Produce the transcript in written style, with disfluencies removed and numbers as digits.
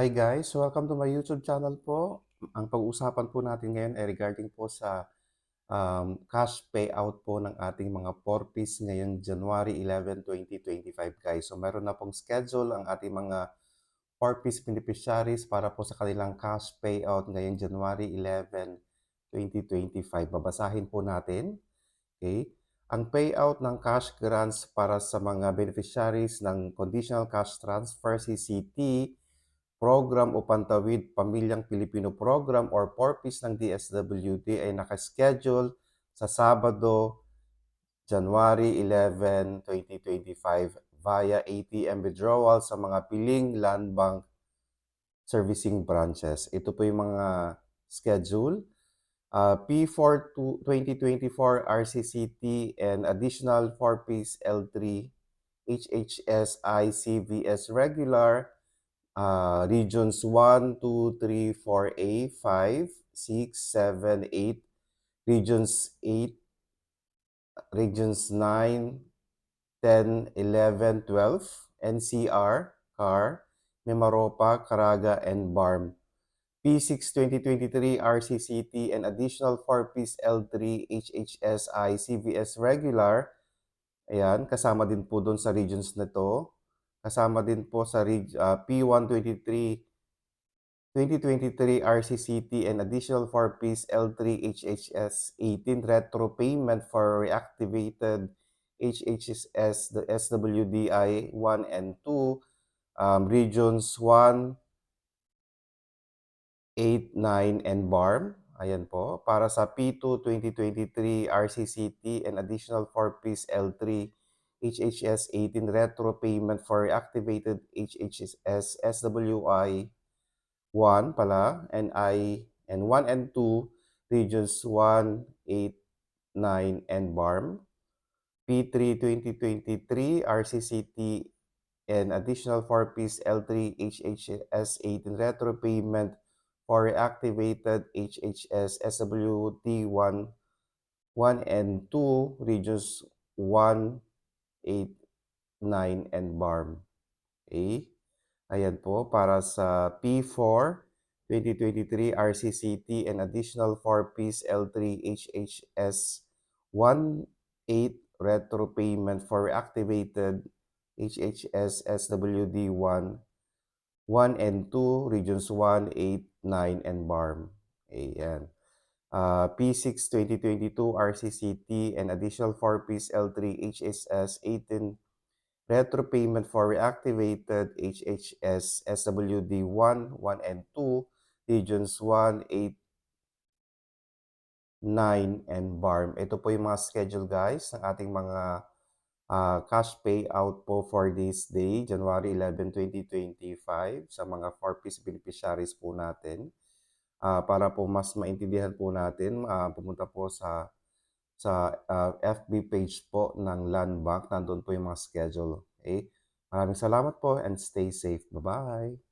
Hi guys, welcome to my YouTube channel po. Ang pag-uusapan po natin ngayon ay regarding po sa cash payout po ng ating mga porpis ngayong January 11, 2025 guys. So meron na pong schedule ang ating mga porpis beneficiaries para po sa kanilang cash payout ngayong January 11, 2025. Babasahin po natin. Okay? Ang payout ng cash grants para sa mga beneficiaries ng Conditional Cash Transfer CCT Program o Pantawid Pamilyang Pilipino Program or PORPIS ng DSWD ay nakaschedule sa Sabado, January 11, 2025 via ATM withdrawal sa mga piling Land Bank servicing branches. Ito po yung mga schedule. P4 2024 RCCT and additional 4-piece L3 HHS ICVS regular regions 1, 2, 3, 4A, 5, 6, 7, 8, regions 8, regions 9, 10, 11, 12, NCR, CAR, Mimaropa, Caraga, and BARM. P6 2023 RCCT and additional 4-piece L3 HHSI CVS regular. Ayan, kasama din po doon sa regions na to. Kasama din po sa P1 2023 RCCT and additional 4-piece L3 HHS 18 retro payment for reactivated HHS the SWDI 1 and 2 regions 1, 8, 9 and BARM. Ayan po. Para sa P2 2023 RCCT and additional 4-piece L3 HHS 18 retro payment for reactivated HHS SWI 1 pala, and 1 and 2, regions 1, 8, 9, and BARM. P3 2023 RCCT and additional 4-piece L3 HHS 18 retro payment for reactivated HHS SWT 1, 1 and 2, regions 1, 8, 9, and BARM. Okay? Ayan po, para sa P4 2023 RCCT and additional 4-piece L3 HHS 1-8 retro payment for reactivated HHS SWD 1, 1 and 2, regions 1, 8, 9, and BARM. Ayan. P6 2022 RCCT and additional 4-piece L3 HHS 18 retro payment for reactivated HHS SWD 1, 1 and 2, regions 1, 8, 9, and BARM. Ito po yung mga schedule guys ng ating mga cash payout po for this day, January 11, 2025 sa mga 4-piece beneficiaries po natin. Para po mas maintindihan po natin, pumunta po sa FB page po ng Land Bank. Nandun po yung mga schedule. Okay? Maraming salamat po and stay safe. Bye-bye!